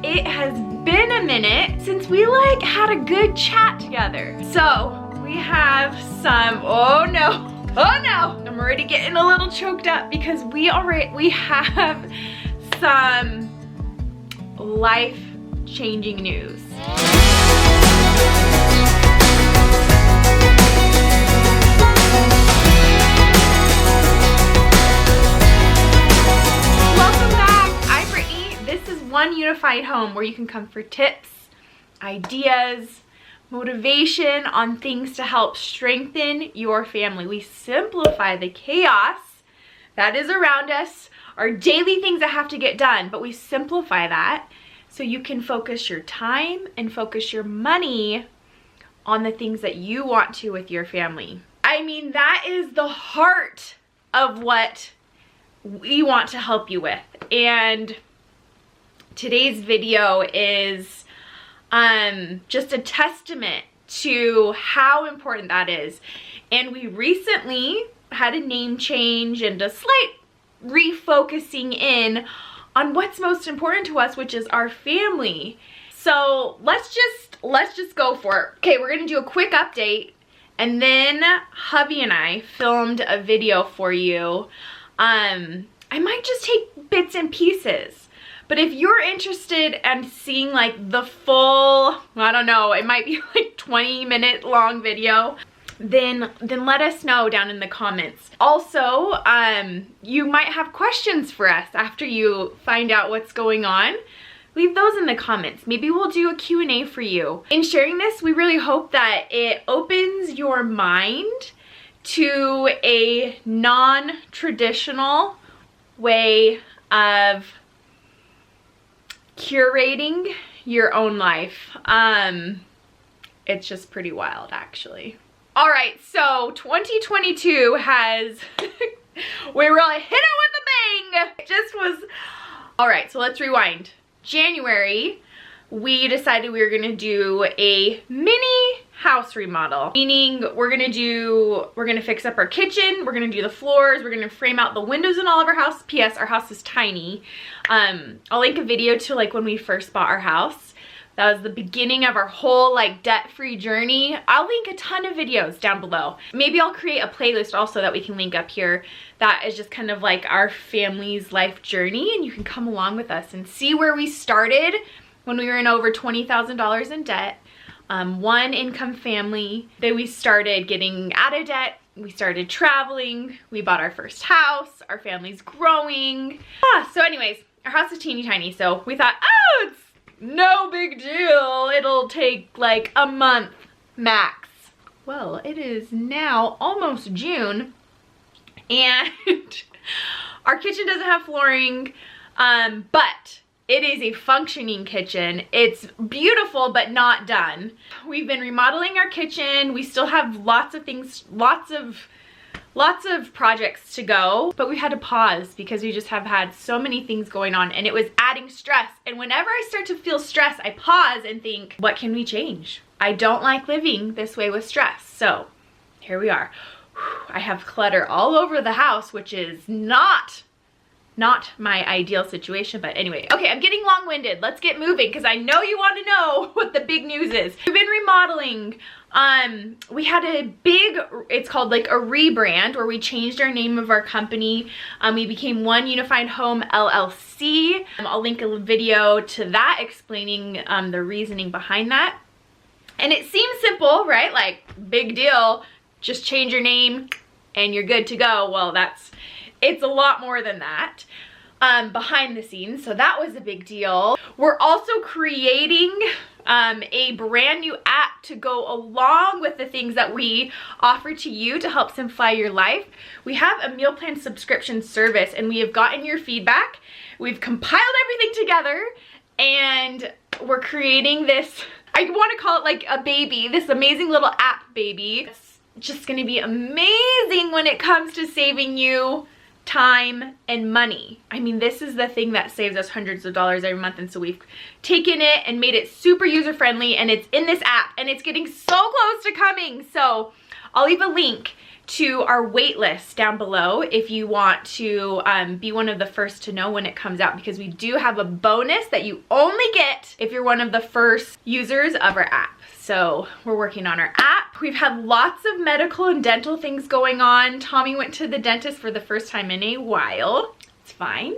it has been a minute since we like had a good chat together. So we have some, oh no, I'm already getting a little choked up because we have some life-changing news. One unified home where you can come for tips, ideas, motivation on things to help strengthen your family. We simplify the chaos that is around us, our daily things that have to get done, but we simplify that so you can focus your time and focus your money on the things that you want to with your family. I mean, that is the heart of what we want to help you with. And today's video is just a testament to how important that is. And we recently had a name change and a slight refocusing in on what's most important to us, which is our family. So let's just go for it. Okay, we're gonna do a quick update, and then hubby and I filmed a video for you. I might just take bits and pieces. But if you're interested in seeing like the full, I don't know, it might be like 20-minute long video, then let us know down in the comments. Also, you might have questions for us after you find out what's going on. Leave those in the comments. Maybe we'll do a Q&A for you. In sharing this, we really hope that it opens your mind to a non-traditional way of curating your own life. It's just pretty wild, actually. All right, so 2022 has, we really hit it with a bang. It just was, all right, so let's rewind. January, we decided we were gonna do a mini house remodel, meaning we're gonna fix up our kitchen, we're gonna do the floors, we're gonna frame out the windows in all of our house. P.S. our house is tiny. I'll link a video to like when we first bought our house. That was the beginning of our whole like debt-free journey. I'll link a ton of videos down below. Maybe I'll create a playlist also that we can link up here that is just kind of like our family's life journey, and you can come along with us and see where we started when we were in over $20,000 in debt. One income family. Then we started getting out of debt. We started traveling. We bought our first house. Our family's growing. So anyways, our house is teeny tiny. So we thought, oh, it's no big deal. It'll take like a month max. Well, it is now almost June and our kitchen doesn't have flooring, but it is a functioning kitchen. It's beautiful, but not done. We've been remodeling our kitchen. We still have lots of things, lots of projects to go, but we had to pause because we just have had so many things going on and it was adding stress. And whenever I start to feel stress, I pause and think, what can we change? I don't like living this way with stress. So here we are. I have clutter all over the house, which is not my ideal situation, but anyway. Okay, I'm getting long-winded. Let's get moving because I know you want to know what the big news is. We've been remodeling. We had a big, it's called like a rebrand, where we changed our name of our company. We became One Unified Home LLC. I'll link a video to that explaining the reasoning behind that. And it seems simple, right? Like, big deal. Just change your name and you're good to go. Well, it's a lot more than that behind the scenes, so that was a big deal. We're also creating a brand new app to go along with the things that we offer to you to help simplify your life. We have a meal plan subscription service and we have gotten your feedback. We've compiled everything together and we're creating this, I want to call it like a baby, this amazing little app baby. It's just going to be amazing when it comes to saving you time and money. I mean, this is the thing that saves us hundreds of dollars every month, and so we've taken it and made it super user-friendly, and it's in this app and it's getting so close to coming. So I'll leave a link to our wait list down below if you want to be one of the first to know when it comes out, because we do have a bonus that you only get if you're one of the first users of our app. So we're working on our app. We've had lots of medical and dental things going on. Tommy went to the dentist for the first time in a while. It's fine.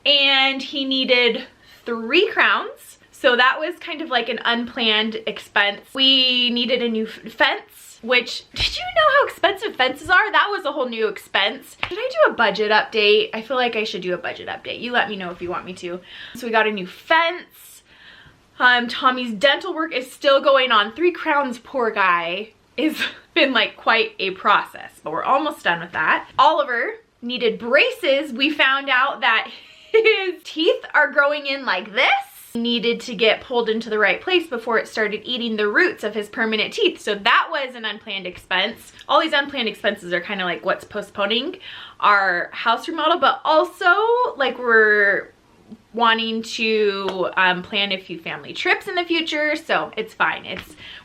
And he needed 3 crowns. So that was kind of like an unplanned expense. We needed a new fence, which, did you know how expensive fences are? That was a whole new expense. Should I do a budget update? I feel like I should do a budget update. You let me know if you want me to. So we got a new fence. Tommy's dental work is still going on. 3 crowns, poor guy, has been like quite a process, but we're almost done with that. Oliver needed braces. We found out that his teeth are growing in like this. Needed to get pulled into the right place before it started eating the roots of his permanent teeth. So that was an unplanned expense. All these unplanned expenses are kind of like what's postponing our house remodel, but also like we're wanting to plan a few family trips in the future, so it's fine.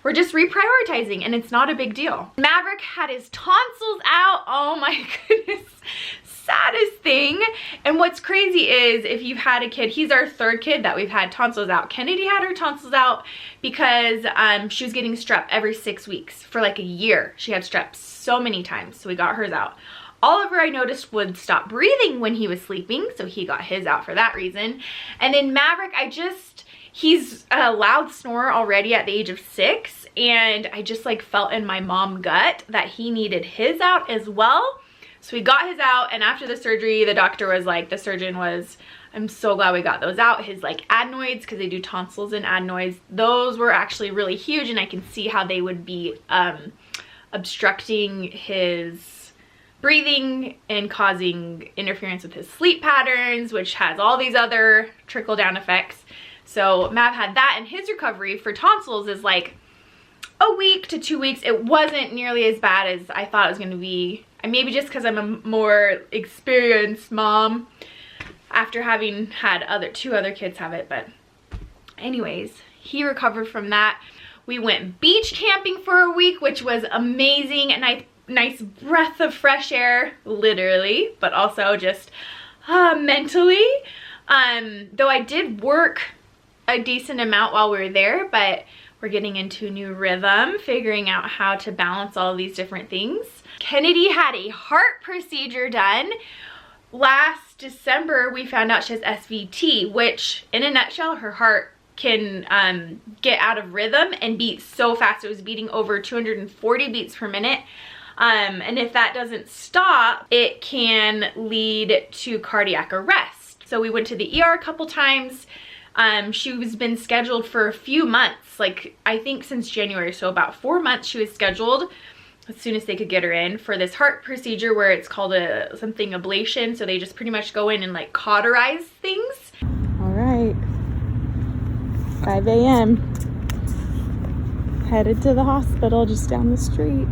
We're just reprioritizing and it's not a big deal. Maverick had his tonsils out. Oh my goodness. Saddest thing. And what's crazy is if you've had a kid, he's our 3rd kid that we've had tonsils out. Kennedy had her tonsils out because she was getting strep every 6 weeks for like a year. She had strep so many times, so we got hers out. Oliver, I noticed, would stop breathing when he was sleeping, so he got his out for that reason. And then Maverick, he's a loud snorer already at the age of 6, and I just like felt in my mom gut that he needed his out as well. So we got his out, and after the surgery, the doctor was like, the surgeon was, I'm so glad we got those out. His like adenoids, because they do tonsils and adenoids, those were actually really huge, and I can see how they would be obstructing his breathing and causing interference with his sleep patterns, which has all these other trickle-down effects. So Mav had that, and his recovery for tonsils is like a week to 2 weeks. It wasn't nearly as bad as I thought it was going to be. And maybe just because I'm a more experienced mom after having had 2 other kids have it. But anyways, he recovered from that. We went beach camping for a week, which was amazing. And nice breath of fresh air, literally, but also just mentally. Though I did work a decent amount while we were there, but we're getting into a new rhythm, figuring out how to balance all these different things. Kennedy had a heart procedure done. Last December, we found out she has SVT, which in a nutshell, her heart can get out of rhythm and beat so fast. It was beating over 240 beats per minute. And if that doesn't stop, it can lead to cardiac arrest. So we went to the ER a couple times. She was been scheduled for a few months, like I think since January, so about 4 months she was scheduled as soon as they could get her in for this heart procedure where it's called something ablation. So they just pretty much go in and like cauterize things. All right, 5 a.m. Headed to the hospital just down the street.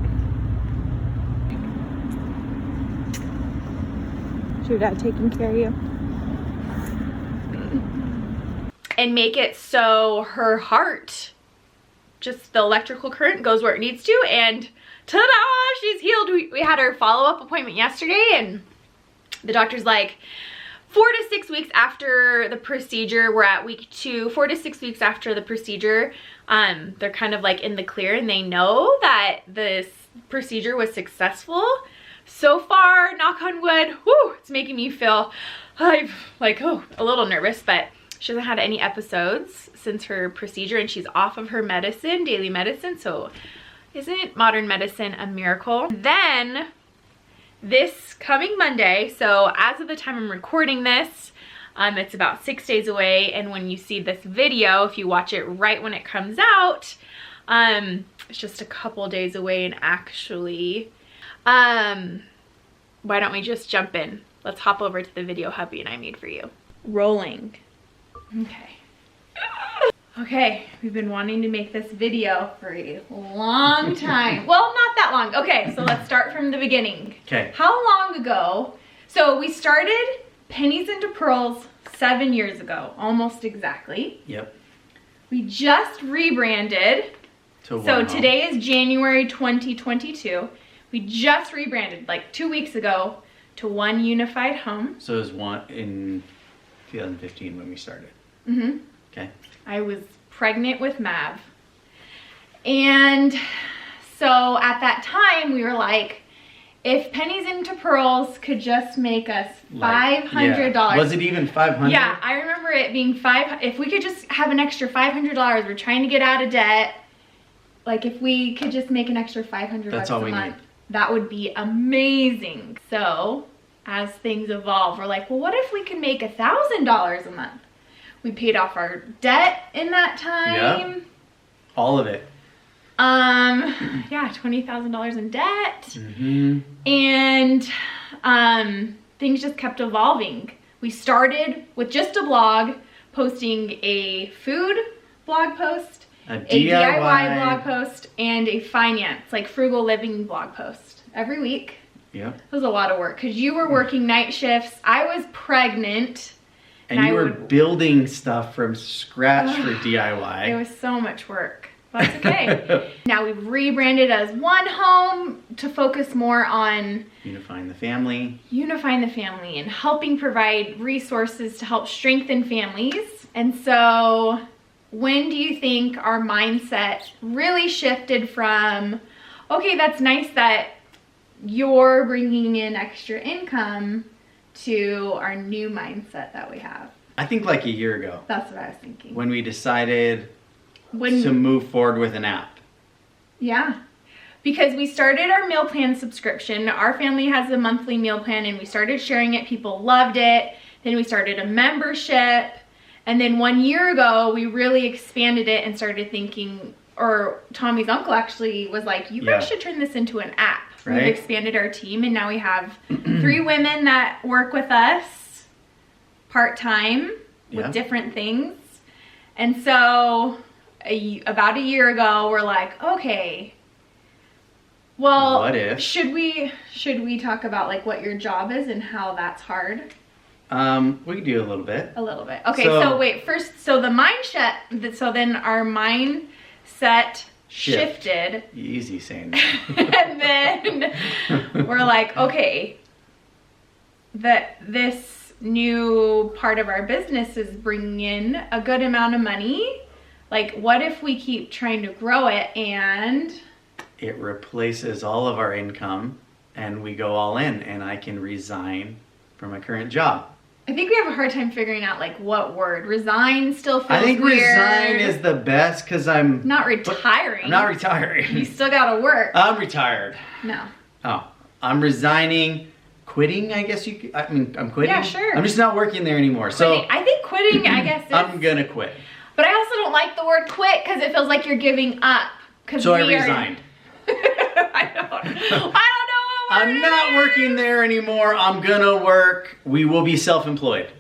Your dad taking care of you. And make it so her heart, just the electrical current goes where it needs to, and ta-da, she's healed. We had our follow-up appointment yesterday, and the doctor's like, 4 to 6 weeks after the procedure, we're at week 2, 4 to 6 weeks after the procedure, they're kind of like in the clear, and they know that this procedure was successful. So far, knock on wood, whoo, it's making me feel a little nervous, but she hasn't had any episodes since her procedure, and she's off of her medicine, daily medicine, so isn't modern medicine a miracle? Then this coming Monday, so as of the time I'm recording this, it's about 6 days away, and when you see this video, if you watch it right when it comes out, it's just a couple days away. And actually, why don't we just jump in? Let's hop over to the video hubby and I made for you. Rolling. Okay. Okay, we've been wanting to make this video for a long time. Well, not that long. Okay, so let's start from the beginning. Okay. How long ago? So we started Pennies into Pearls 7 years ago, almost exactly. Yep. We just rebranded. So today is January 2022. We just rebranded like 2 weeks ago to One Unified Home. So it was one in 2015 when we started. Mm-hmm. Okay. I was pregnant with Mav. And so at that time we were like, if Pennies into Pearls could just make us $500. Yeah. Was it even $500? Yeah, I remember it being if we could just have an extra $500, we're trying to get out of debt. Like if we could just make an extra $500 That's all a we month, need. that would be amazing. So as things evolve, we're like, well, what if we could make $1,000 a month? We paid off our debt in that time. Yeah. All of it. Yeah, $20,000 in debt. Mm-hmm. And things just kept evolving. We started with just a blog, posting a food blog post, A DIY blog post, and a finance, like frugal living blog post every week. Yeah. It was a lot of work because you were working night shifts. I was pregnant. And you were building stuff from scratch for DIY. It was so much work. That's okay. Now we've rebranded as One Home to focus more on unifying the family and helping provide resources to help strengthen families. And so when do you think our mindset really shifted from, okay, that's nice that you're bringing in extra income, to our new mindset that we have? I think like a year ago. That's what I was thinking. When we decided to move forward with an app. Yeah. Because we started our meal plan subscription. Our family has a monthly meal plan and we started sharing it. People loved it. Then we started a membership. And then 1 year ago, we really expanded it and started thinking, or Tommy's uncle actually was like, you guys should turn this into an app. Right. We've expanded our team and now we have 3 women that work with us part-time with different things. And so about a year ago, we're like, okay, well, what if? Should we talk about like what your job is and how that's hard? We could do a little bit. A little bit. Okay, so wait, first, so the mindset, so then our mindset shifted. Easy saying that. And then we're like, okay, this new part of our business is bringing in a good amount of money. Like, what if we keep trying to grow it and it replaces all of our income and we go all in and I can resign from my current job? I think we have a hard time figuring out like what word. Resign still feels weird. I think resign is the best because I'm not retiring. I'm not retiring. You still gotta work. I'm retired. No. Oh, I'm resigning. Quitting, I guess I mean, I'm quitting. Yeah, sure. I'm just not working there anymore. Quitting. So I think quitting, I guess, I'm gonna quit. But I also don't like the word quit because it feels like you're giving up. So I resigned. I don't know what I'm not working there anymore. I'm gonna work. We will be self-employed.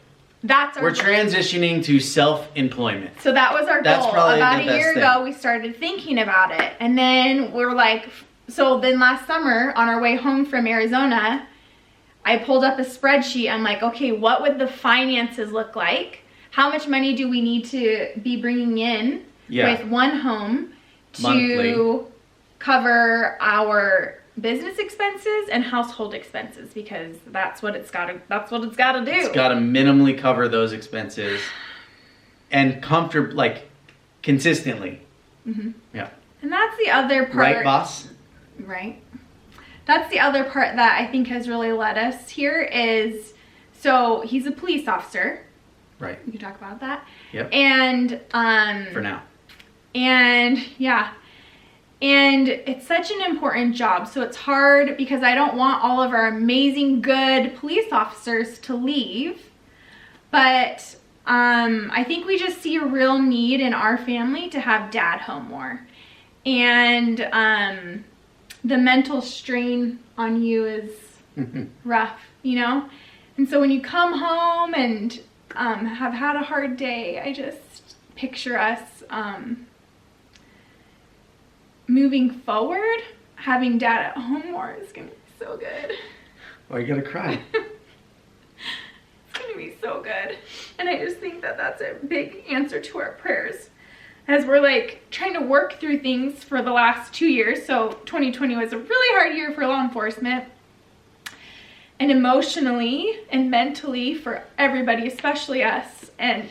We're transitioning to self-employment. So that was our goal. That's probably about the a year best ago, thing. we started thinking about it. And then we were like, so then last summer on our way home from Arizona, I pulled up a spreadsheet. I'm like, okay, what would the finances look like? How much money do we need to be bringing in with One Home to cover our business expenses and household expenses? Because that's what it's got to do. It's got to minimally cover those expenses and consistently. Mm-hmm. Yeah. And that's the other part. Right, boss? Right. That's the other part that I think has really led us here is, so he's a police officer. Right. We can talk about that. Yep. And for now. And yeah. And it's such an important job. So it's hard because I don't want all of our amazing, good police officers to leave. But I think we just see a real need in our family to have Dad home more. And the mental strain on you is rough, you know? And so when you come home and have had a hard day, I just picture us moving forward, having Dad at home more is gonna be so good. Why you gotta cry? It's gonna be so good. And I just think that that's a big answer to our prayers. as we're like trying to work through things for the last 2 years. So 2020 was a really hard year for law enforcement, and emotionally and mentally for everybody, especially us. And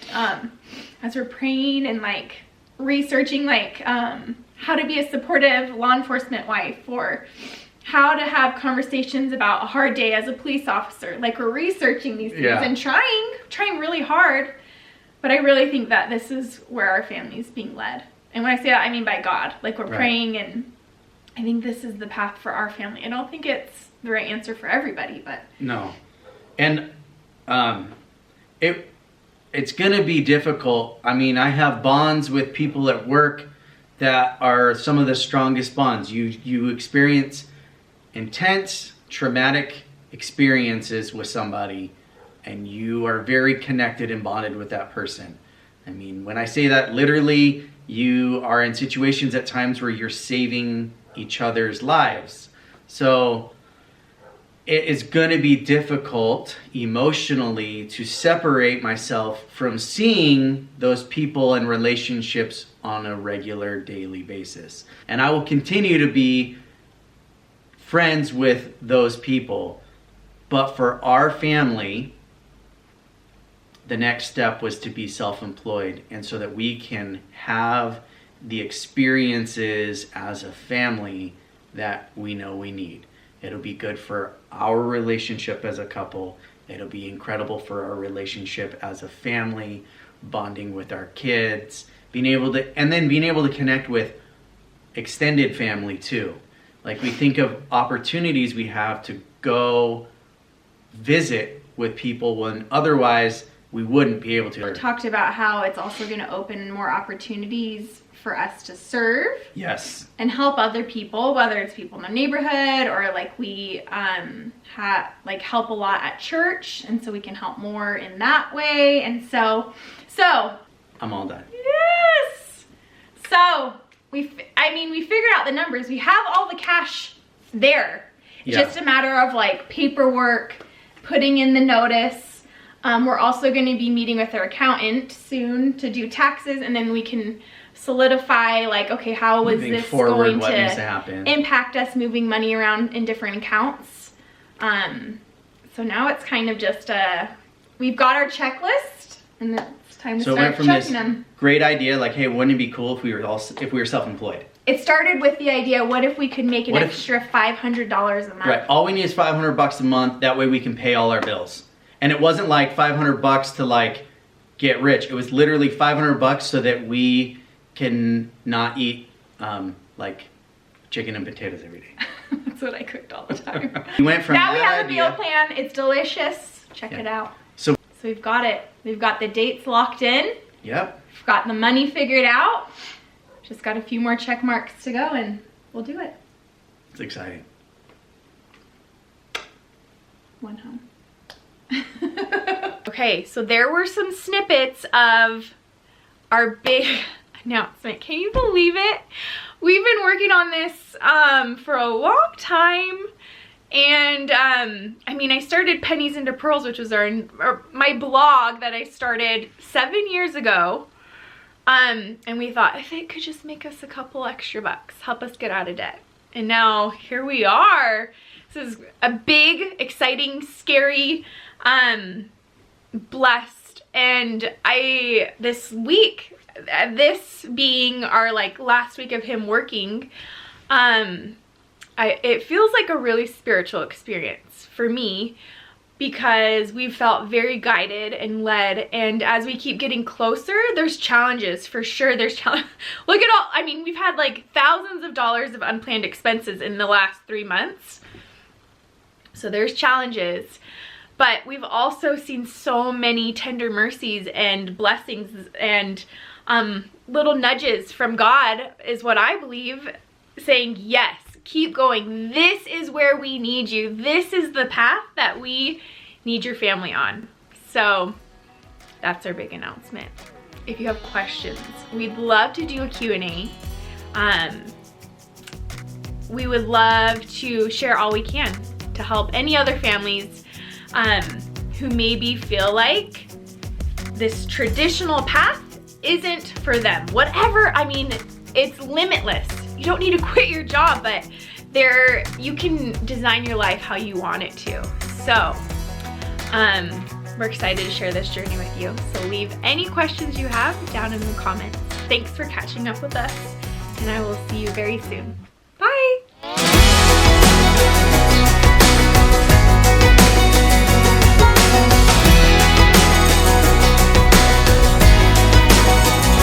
as we're praying and like researching like how to be a supportive law enforcement wife, or how to have conversations about a hard day as a police officer, like we're researching these things and trying really hard. But I really think that this is where our family is being led. And when I say that, I mean by God. Like we're praying, and I think this is the path for our family. I don't think it's the right answer for everybody, but. No. And it's going to be difficult. I mean, I have bonds with people at work that are some of the strongest bonds. You experience intense, traumatic experiences with somebody, and you are very connected and bonded with that person. I mean, when I say that, literally, you are in situations at times where you're saving each other's lives. So it is going to be difficult emotionally to separate myself from seeing those people and relationships on a regular daily basis. And I will continue to be friends with those people. But for our family, the next step was to be self-employed, and so that we can have the experiences as a family that we know we need. It'll be good for our relationship as a couple. It'll be incredible for our relationship as a family, bonding with our kids, being able to connect with extended family too. Like we think of opportunities we have to go visit with people when otherwise we wouldn't be able to. We talked about how it's also going to open more opportunities for us to serve. Yes. And help other people, whether it's people in the neighborhood, or like we help a lot at church, and so we can help more in that way. And so I'm all done. Yes. So we figured out the numbers. We have all the cash there. Yeah. Just a matter of like paperwork, putting in the notice. We're also going to be meeting with our accountant soon to do taxes, and then we can solidify like, okay, how is this going to impact us moving money around in different accounts. So now it's kind of just we've got our checklist, and it's time to start checking them. Great idea, like, hey, wouldn't it be cool if we were self-employed? It started with the idea, what if we could make an extra $500 a month? Right, all we need is $500 a month. That way we can pay all our bills. And it wasn't like $500 to like get rich. It was literally $500 so that we can not eat like chicken and potatoes every day. That's what I cooked all the time. We went from now we have a meal plan. It's delicious. Check it out. So we've got it. We've got the dates locked in. Yep. We've got the money figured out. Just got a few more check marks to go, and we'll do it. It's exciting. One home. Okay, so there were some snippets of our big announcement. Can you believe it? We've been working on this for a long time, and I started Pennies into Pearls, which was my blog that I started 7 years ago, and we thought if it could just make us a couple extra bucks, help us get out of debt, and now here we are. This is a big, exciting, scary, blessed, and this week, this being our like last week of him working, it feels like a really spiritual experience for me, because we've felt very guided and led, and as we keep getting closer, there's challenges for sure. There's challenge. Look at all, we've had like thousands of dollars of unplanned expenses in the last 3 months. So there's challenges, but we've also seen so many tender mercies and blessings and little nudges from God, is what I believe, saying, yes, keep going. This is where we need you. This is the path that we need your family on. So that's our big announcement. If you have questions, we'd love to do a Q&A. We would love to share all we can to help any other families who maybe feel like this traditional path isn't for them. Whatever, I mean, it's limitless. You don't need to quit your job, but you can design your life how you want it to. So, we're excited to share this journey with you. So leave any questions you have down in the comments. Thanks for catching up with us, and I will see you very soon.